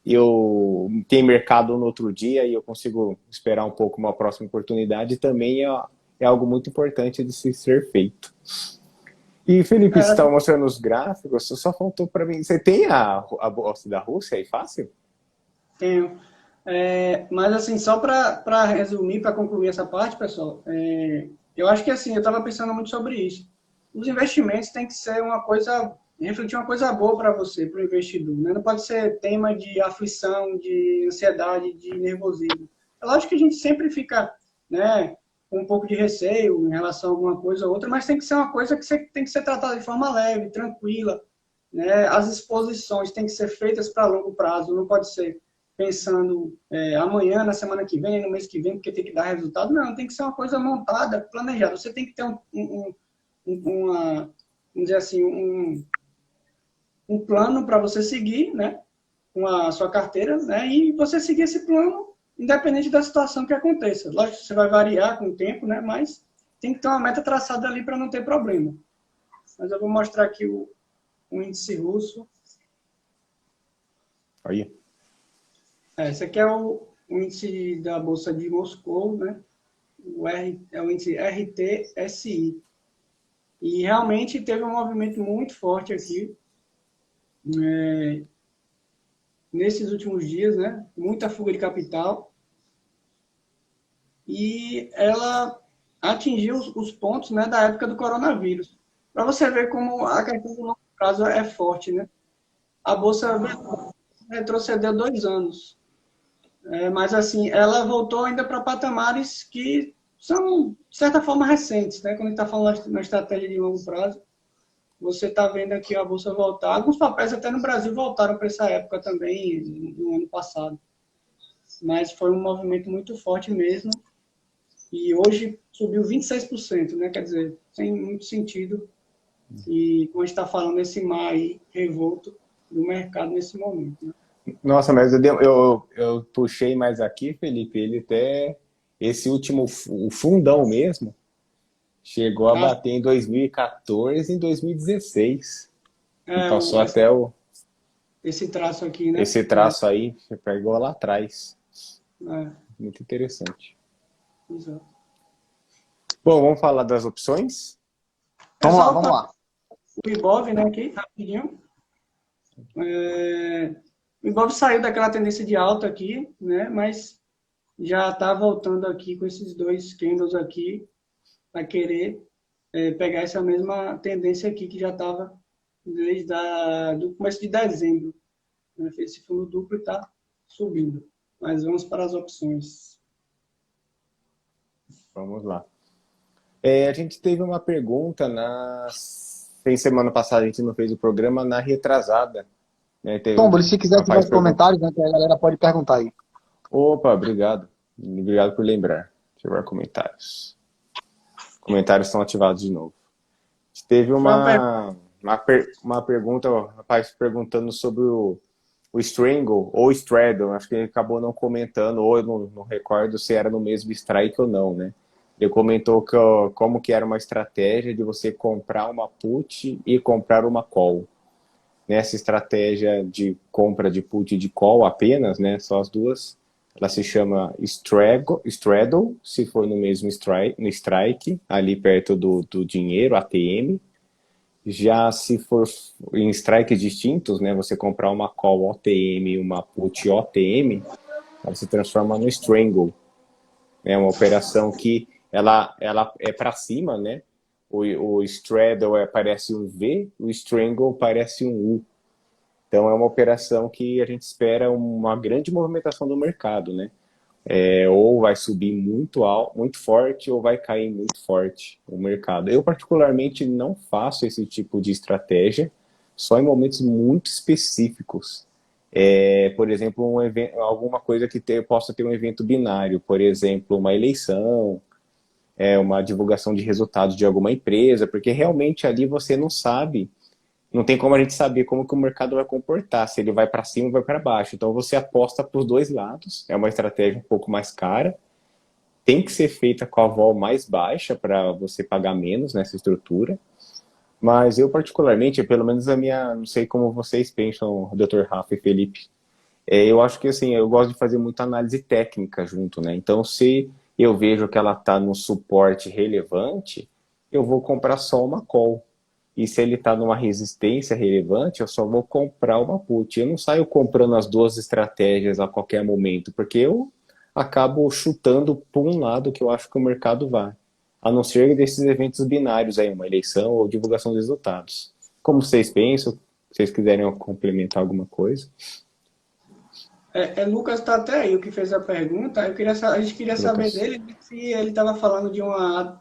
eu tenho mercado no outro dia e eu consigo esperar um pouco uma próxima oportunidade, também é algo muito importante de se ser feito. E, Felipe, você estava mostrando os gráficos, só faltou para mim. Você tem a bolsa da Rússia aí fácil? Tenho. Mas, assim, só para resumir, para concluir essa parte, pessoal, eu acho que, assim, eu estava pensando muito sobre isso. Os investimentos têm que ser refletir uma coisa boa para você, para o investidor, né? Não pode ser tema de aflição, de ansiedade, de nervosismo. É lógico que a gente sempre fica, né, com um pouco de receio em relação a alguma coisa ou outra, mas tem que ser uma coisa que tem que ser tratada de forma leve, tranquila, né? As exposições têm que ser feitas para longo prazo, não pode ser pensando amanhã, na semana que vem, no mês que vem, porque tem que dar resultado. Não, tem que ser uma coisa montada, planejada. Você tem que ter vamos dizer assim, um plano para você seguir, né, com a sua carteira, né, e você seguir esse plano independente da situação que aconteça. Lógico que você vai variar com o tempo, né, mas tem que ter uma meta traçada ali para não ter problema. Mas eu vou mostrar aqui o índice russo. Aí. Esse aqui é o índice da Bolsa de Moscou, né? É o índice RTSI. E realmente teve um movimento muito forte aqui nesses últimos dias, né? Muita fuga de capital. E ela atingiu os pontos, né, da época do coronavírus. Para você ver como a questão do longo prazo é forte, né? A Bolsa retrocedeu 2 anos. Mas, assim, ela voltou ainda para patamares que são, de certa forma, recentes, né? Quando a gente está falando na estratégia de longo prazo, você está vendo aqui a Bolsa voltar. Alguns papéis até no Brasil voltaram para essa época também, no ano passado. Mas foi um movimento muito forte mesmo. E hoje subiu 26%, né? Quer dizer, tem muito sentido. E como a gente está falando, esse mar aí revolto do mercado nesse momento, né? Nossa, mas eu puxei mais aqui, Felipe, ele até, esse último, o fundão mesmo, chegou a Ah, bater em 2014 e em 2016. E é, passou até esse traço aqui, né? esse traço aí, você pegou lá atrás. É, Muito interessante. exato. Bom, vamos falar das opções? Vamos lá, Só vamos lá. o Ibov, né, aqui, rapidinho. O Ibov saiu daquela tendência de alta aqui, né, mas já está voltando aqui com esses dois candles aqui para querer pegar essa mesma tendência aqui que já estava desde do começo de dezembro. Né, fez esse fundo duplo e está subindo. Mas vamos para as opções. Vamos lá. A gente teve uma pergunta semana passada a gente não fez o programa, na retrasada, né? Teve Tom, um se quiser tiver rapaz os perguntando. comentários, né, que a galera pode perguntar aí. Opa, obrigado. Obrigado por lembrar. Deixa eu ver comentários. Comentários estão ativados de novo. Teve Foi uma pergunta. uma pergunta, o rapaz perguntando sobre o Strangle ou Straddle. Acho que ele acabou não comentando, ou eu não recordo se era no mesmo strike ou não, né? Ele comentou como que era uma estratégia de você comprar uma put e comprar uma call. Nessa estratégia de compra de put e de call apenas, né, só as duas, ela se chama straddle, se for no mesmo strike, ali perto do dinheiro, ATM. Já se for em strikes distintos, né, você comprar uma call OTM e uma put OTM, ela se transforma no strangle. É uma operação que ela é para cima, né? O straddle parece um V, o strangle parece um U. Então é uma operação que a gente espera uma grande movimentação do mercado, né? Ou vai subir muito alto, muito forte, ou vai cair muito forte o mercado. Eu particularmente não faço esse tipo de estratégia, só em momentos muito específicos. Por exemplo, alguma coisa que possa ter um evento binário, por exemplo, uma eleição, uma divulgação de resultados de alguma empresa, porque realmente ali você não sabe, não tem como a gente saber como que o mercado vai comportar, se ele vai para cima ou vai para baixo. Então você aposta para os dois lados, é uma estratégia um pouco mais cara, tem que ser feita com a vol mais baixa para você pagar menos nessa estrutura. Mas eu particularmente, pelo menos não sei como vocês pensam, Dr. Rafa e Felipe, eu acho que assim, eu gosto de fazer muita análise técnica junto, né? Então, se eu vejo que ela está no suporte relevante, eu vou comprar só uma call. E se ele está numa resistência relevante, eu só vou comprar uma put. Eu não saio comprando as duas estratégias a qualquer momento, porque eu acabo chutando por um lado que eu acho que o mercado vai. A não ser desses eventos binários aí, uma eleição ou divulgação de resultados. Como vocês pensam? Se vocês quiserem complementar alguma coisa. Lucas está até aí, o que fez a pergunta. A gente queria saber Lucas. dele se ele estava falando de uma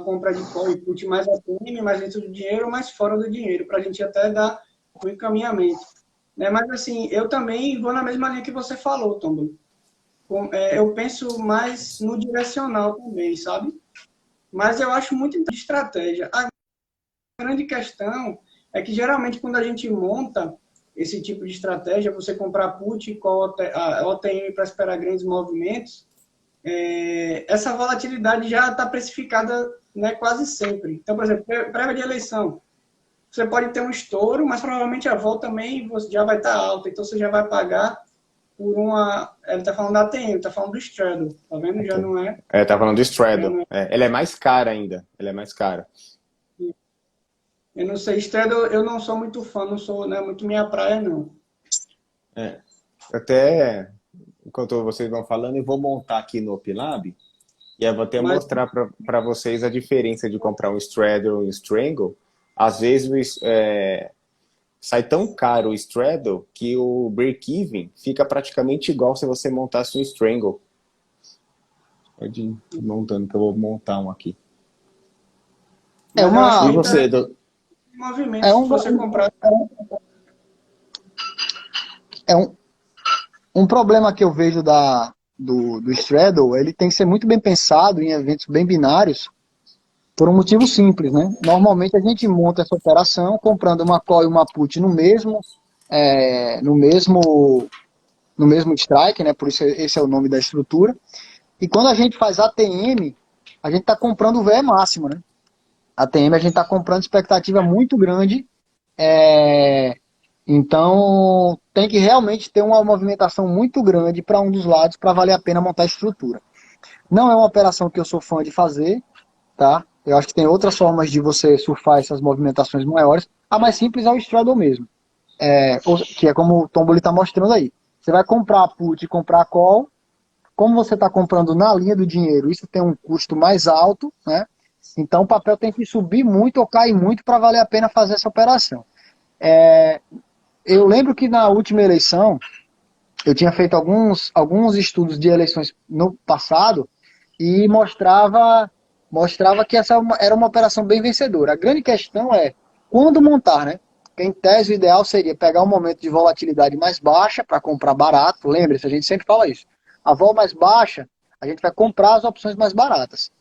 compra de call e put mais ATM, mais dentro do dinheiro ou mais fora do dinheiro, para a gente até dar o encaminhamento. Né? Mas, assim, eu também vou na mesma linha que você falou, Tom. Eu penso mais no direcional também, sabe? Mas eu acho muito interessante estratégia. A grande questão é que, geralmente, quando a gente monta esse tipo de estratégia, você comprar put com a OTM para esperar grandes movimentos, essa volatilidade já está precificada, né, quase sempre. Então, por exemplo, prévia de eleição, você pode ter um estouro, mas provavelmente a vol também já vai estar alta, então você já vai pagar por uma... Ele está falando da ATM, está falando do straddle, tá vendo? Já não é... Tá falando do Já straddle. não é Ela é mais cara ainda. Ela é mais cara. Eu não sei, Straddle eu não sou muito fã, não é muito minha praia, não. É. Até, enquanto vocês vão falando, eu vou montar aqui no OpLab e eu vou até Mas, mostrar para vocês a diferença de comprar um Straddle e um Strangle. Às vezes sai tão caro o Straddle que o break-even fica praticamente igual se você montasse um Strangle. Pode ir montando, que eu vou montar um aqui. É mas eu acho que E uma, você, movimento, é se um, você comprar. é um problema que eu vejo do Straddle, ele tem que ser muito bem pensado em eventos bem binários, por um motivo simples, né? Normalmente a gente monta essa operação comprando uma call e uma put é, no mesmo, no mesmo strike, né? Por isso esse é o nome da estrutura. E quando a gente faz ATM, a gente está comprando o VE máximo, né? ATM a gente está comprando expectativa muito grande, é, então tem que realmente ter uma movimentação muito grande para um dos lados para valer a pena montar a estrutura. Não é uma operação que eu sou fã de fazer, tá? Eu acho que tem outras formas de você surfar essas movimentações maiores. A mais simples é o straddle mesmo, que é como o Tomboli está mostrando aí. Você vai comprar a put e comprar a call. Como você está comprando na linha do dinheiro, isso tem um custo mais alto, né? Então o papel tem que subir muito ou cair muito para valer a pena fazer essa operação. Eu lembro que na última eleição, eu tinha feito alguns estudos de eleições no passado e mostrava que essa era uma operação bem vencedora. A grande questão é quando montar, né? Porque em tese o ideal seria pegar um momento de volatilidade mais baixa para comprar barato. Lembre-se, a gente sempre fala isso. A vol mais baixa, a gente vai comprar as opções mais baratas.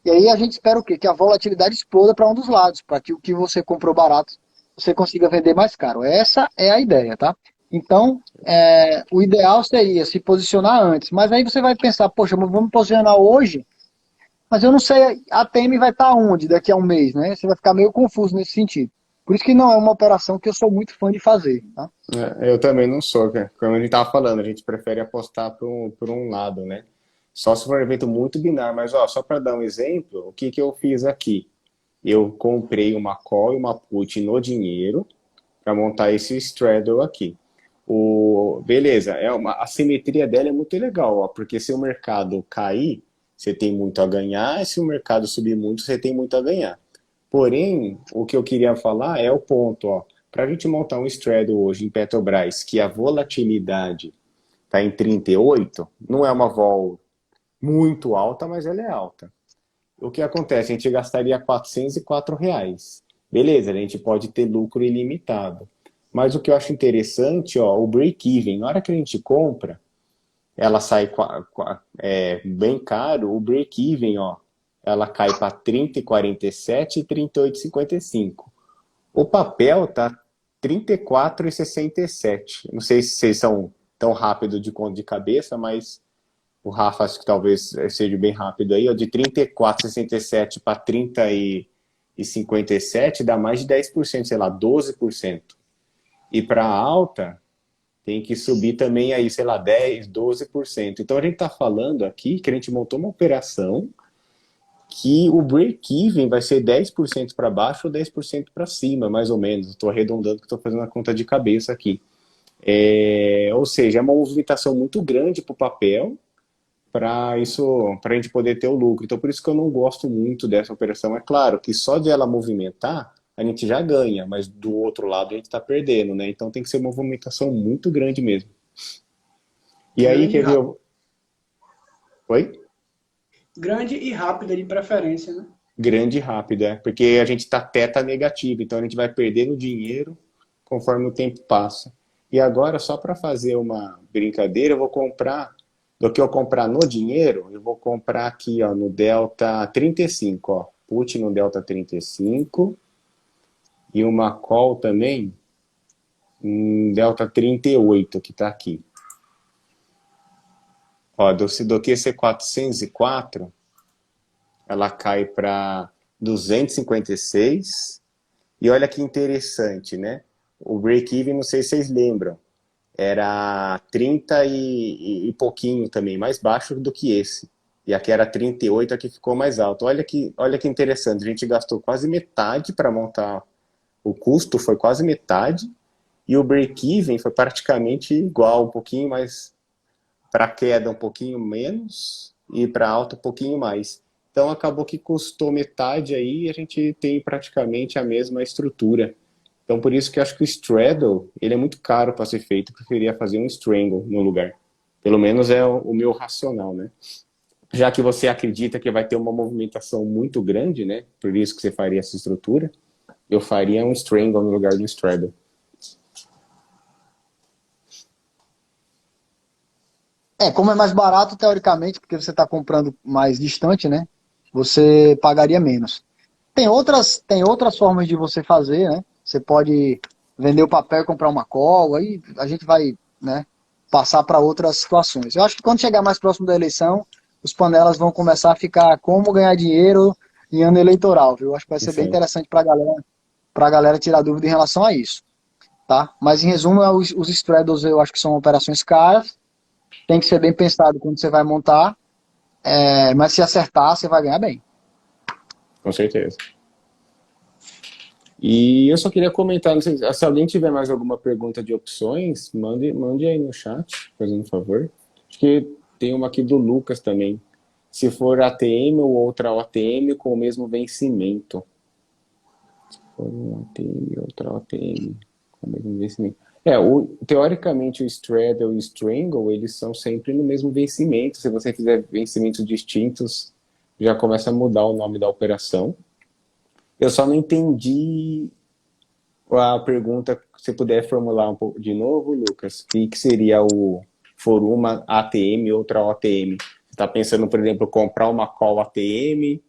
E aí a gente espera o quê? Que a volatilidade exploda para um dos lados, para que o que você comprou barato você consiga vender mais caro. Essa é a ideia, tá? Então, o ideal seria se posicionar antes. Mas aí você vai pensar, poxa, mas vamos posicionar hoje, mas eu não sei a TM vai estar onde daqui a um mês, né? Você vai ficar meio confuso nesse sentido. Por isso que não é uma operação que eu sou muito fã de fazer, tá? eu também não sou, cara. Como a gente estava falando, a gente prefere apostar por um lado, né? Só se for um evento muito binário, mas ó, só para dar um exemplo, o que que eu fiz aqui? Eu comprei uma call e uma put no dinheiro para montar esse straddle aqui. Beleza, a simetria dela é muito legal, ó, porque se o mercado cair, você tem muito a ganhar, e se o mercado subir muito, você tem muito a ganhar. Porém, o que eu queria falar é o ponto, ó, para a gente montar um straddle hoje em Petrobras, que a volatilidade está em 38, não é uma vol muito alta, mas ela é alta. O que acontece? A gente gastaria R$ 404. Beleza, a gente pode ter lucro ilimitado. Mas o que eu acho interessante, ó, o break-even, na hora que a gente compra, ela sai bem caro, o break-even, ó, ela cai para 30,47 e 38,55. O papel tá 34,67. Não sei se vocês são tão rápido de conta de cabeça, mas o Rafa acho que talvez seja bem rápido aí, ó, de 34,67 para 30,57 dá mais de 10%, sei lá, 12%. E para alta, tem que subir também aí, sei lá, 10, 12%. Então a gente está falando aqui que a gente montou uma operação que o break-even vai ser 10% para baixo ou 10% para cima, mais ou menos. Estou arredondando que estou fazendo a conta de cabeça aqui. Ou seja, é uma movimentação muito grande para o papel para a gente poder ter o lucro. Então por isso que eu não gosto muito dessa operação. É claro que só de ela movimentar, a gente já ganha, mas do outro lado a gente está perdendo, né? Então tem que ser uma movimentação muito grande mesmo. E aí, Grande e quer ver? rápida. Oi? Grande e rápida de preferência, né? Grande e rápida, porque a gente está teta negativo, então a gente vai perdendo dinheiro conforme o tempo passa. E agora, só para fazer uma brincadeira, eu vou comprar, do que eu comprar no dinheiro, eu vou comprar aqui ó, no Delta 35, ó, put no Delta 35 e uma call também em Delta 38, que está aqui. Ó, do QC404, ela cai para 256. E olha que interessante, né? O break-even, não sei se vocês lembram, era 30 e pouquinho também, mais baixo do que esse. E aqui era 38, aqui ficou mais alto. Olha que interessante, a gente gastou quase metade para montar O custo foi quase metade e o break-even foi praticamente igual, um pouquinho mais para queda, um pouquinho menos e para alta um pouquinho mais. Então acabou que custou metade aí e a gente tem praticamente a mesma estrutura. Então por isso que eu acho que o straddle, ele é muito caro para ser feito, eu preferia fazer um strangle no lugar. Pelo menos é o meu racional, né? Já que você acredita que vai ter uma movimentação muito grande, né? Por isso que você faria essa estrutura, eu faria um strangle no lugar do straddle. Como é mais barato, teoricamente, porque você está comprando mais distante, né? Você pagaria menos. Tem outras formas de você fazer, né? Você pode vender o papel e comprar uma cola, aí a gente vai, né, passar para outras situações. Eu acho que quando chegar mais próximo da eleição, os panelas vão começar a ficar como ganhar dinheiro em ano eleitoral, viu? Eu acho que vai ser Isso bem aí. interessante para a galera tirar dúvida em relação a isso, tá? Mas em resumo, os straddles eu acho que são operações caras, tem que ser bem pensado quando você vai montar, mas se acertar, você vai ganhar bem. Com certeza. E eu só queria comentar, não sei, se alguém tiver mais alguma pergunta de opções, mande aí no chat, fazendo um favor. Acho que tem uma aqui do Lucas também. Se for ATM ou outra OTM com o mesmo vencimento. Se for um ATM ou outra OTM com o mesmo vencimento. Teoricamente o Straddle e o Strangle, eles são sempre no mesmo vencimento. Se você fizer vencimentos distintos, já começa a mudar o nome da operação. Eu só não entendi a pergunta, se você puder formular um pouco de novo, Lucas, o que seria o for uma ATM e outra OTM? Você está pensando, por exemplo, comprar uma call ATM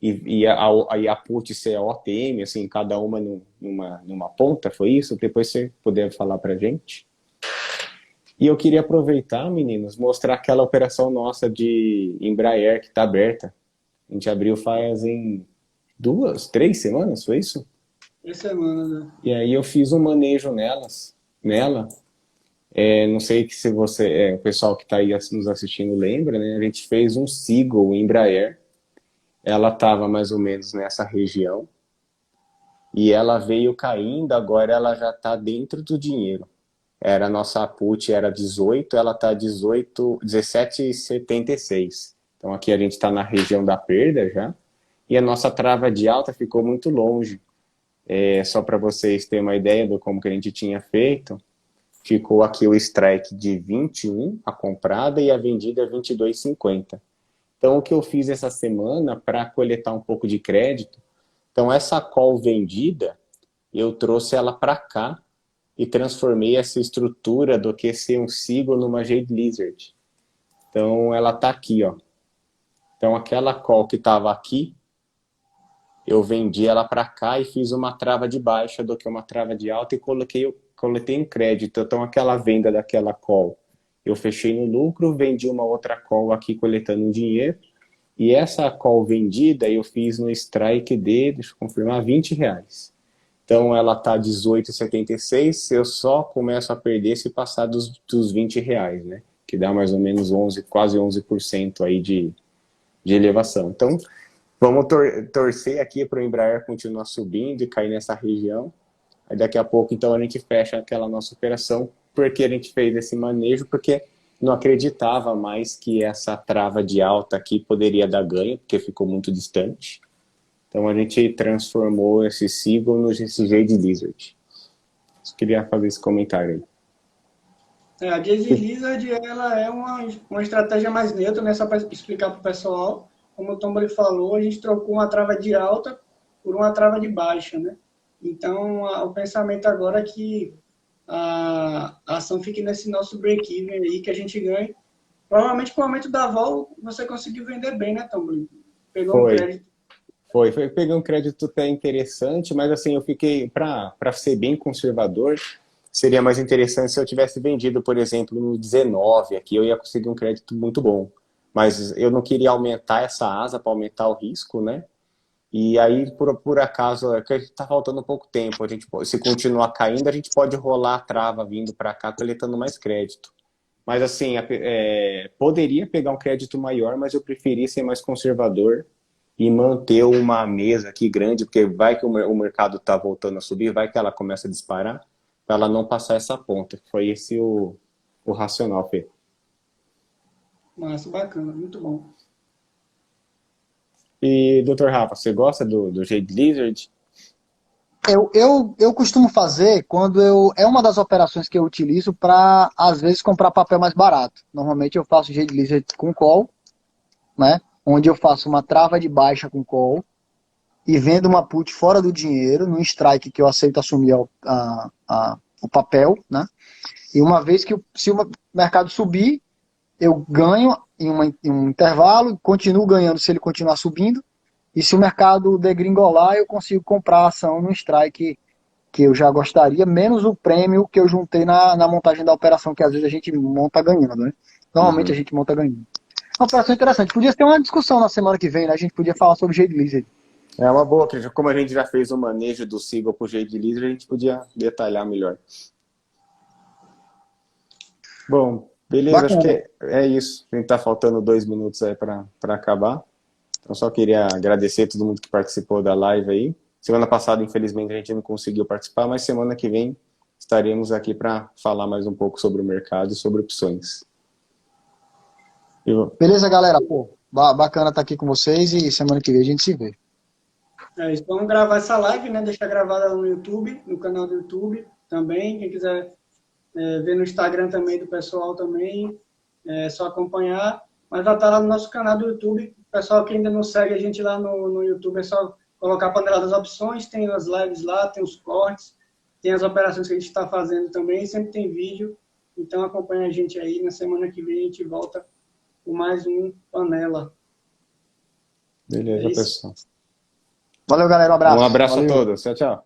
e a put ser OTM, assim, cada uma numa ponta, foi isso? Depois você puder falar para gente. E eu queria aproveitar, meninos, mostrar aquela operação nossa de Embraer que está aberta. A gente abriu fazem 2, 3 semanas, foi isso? 3 semanas, né? E aí eu fiz um manejo nela. Não sei se o pessoal que está aí nos assistindo lembra, né? A gente fez um Seagull Embraer. Ela estava mais ou menos nessa região. E ela veio caindo, agora ela já está dentro do dinheiro. A nossa put era 18, ela está 17,76. Então aqui a gente está na região da perda já. E a nossa trava de alta ficou muito longe. Só para vocês terem uma ideia do como que a gente tinha feito, ficou aqui o strike de 21, a comprada, e a vendida 22,50. Então, o que eu fiz essa semana para coletar um pouco de crédito, então essa call vendida, eu trouxe ela para cá e transformei essa estrutura do que ser um Seagull numa Jade Lizard. Então, ela está aqui, ó. Então, aquela call que estava aqui, eu vendi ela para cá e fiz uma trava de baixa do que uma trava de alta e coletei um crédito. Então, aquela venda daquela call, eu fechei no lucro, vendi uma outra call aqui coletando um dinheiro. E essa call vendida eu fiz no strike de, deixa eu confirmar, R$ 20. Então, ela está 18,76. Eu só começo a perder se passar dos R$ 20, né? Que dá mais ou menos 11, quase 11% aí de elevação. Então, vamos torcer aqui para o Embraer continuar subindo e cair nessa região. Aí daqui a pouco, então, a gente fecha aquela nossa operação, porque a gente fez esse manejo, porque não acreditava mais que essa trava de alta aqui poderia dar ganho, porque ficou muito distante. Então, a gente transformou esse Seagull no GCG de Lizard. Eu queria fazer esse comentário aí. A Jade Lizard, ela é uma estratégia mais neutra, né? Só para explicar para o pessoal. Como o Tomboli falou, a gente trocou uma trava de alta por uma trava de baixa, né? Então, o pensamento agora é que a ação fique nesse nosso break-even aí, que a gente ganhe. Provavelmente com o aumento da vol, você conseguiu vender bem, né, Tomboli? Pegou um crédito. Peguei um crédito até interessante, mas assim, eu fiquei, para ser bem conservador, seria mais interessante se eu tivesse vendido, por exemplo, no 19, aqui eu ia conseguir um crédito muito bom. Mas eu não queria aumentar essa asa para aumentar o risco, né? E aí, por acaso, é que está faltando um pouco tempo. A gente, se continuar caindo, a gente pode rolar a trava vindo para cá, coletando mais crédito. Mas assim, poderia pegar um crédito maior, mas eu preferi ser mais conservador e manter uma mesa aqui grande, porque vai que o mercado está voltando a subir, vai que ela começa a disparar, para ela não passar essa ponta. Foi esse o racional, Fê. Massa, bacana, muito bom. E, Dr. Rafa, você gosta do Jade Lizard? Eu costumo fazer quando é uma das operações que eu utilizo para, às vezes, comprar papel mais barato. Normalmente eu faço Jade Lizard com call, né? Onde eu faço uma trava de baixa com call e vendo uma put fora do dinheiro, no strike que eu aceito assumir o papel, né? E uma vez que se o mercado subir, eu ganho em um intervalo, continuo ganhando se ele continuar subindo, e se o mercado degringolar, eu consigo comprar a ação no strike que eu já gostaria, menos o prêmio que eu juntei na montagem da operação, que às vezes a gente monta ganhando, né? Normalmente a Uhum. gente monta ganhando. Uma operação interessante. Podia ter uma discussão na semana que vem, né? A gente podia falar sobre Jade Lizard. É uma boa, Cris. Como a gente já fez o manejo do Seagull pro Jade Lizard, a gente podia detalhar melhor. Bom, beleza, acho que Bacana. é isso. A gente tá faltando 2 minutos aí para acabar. Então só queria agradecer a todo mundo que participou da live aí. Semana passada, infelizmente, a gente não conseguiu participar, mas semana que vem estaremos aqui para falar mais um pouco sobre o mercado e sobre opções. Beleza, galera? Pô, bacana estar aqui com vocês e semana que vem a gente se vê. É isso, vamos gravar essa live, né? Deixar gravada no YouTube, no canal do YouTube também. Quem quiser ver no Instagram também do pessoal também, é só acompanhar. Mas vai estar lá no nosso canal do YouTube. O pessoal que ainda não segue a gente lá no YouTube, é só colocar a panela das opções, tem as lives lá, tem os cortes, tem as operações que a gente está fazendo também, sempre tem vídeo. Então acompanha a gente aí, na semana que vem a gente volta com mais um Panela. Beleza, É isso? pessoal. Valeu, galera. Um Um abraço. abraço a Valeu. todos. Tchau, tchau.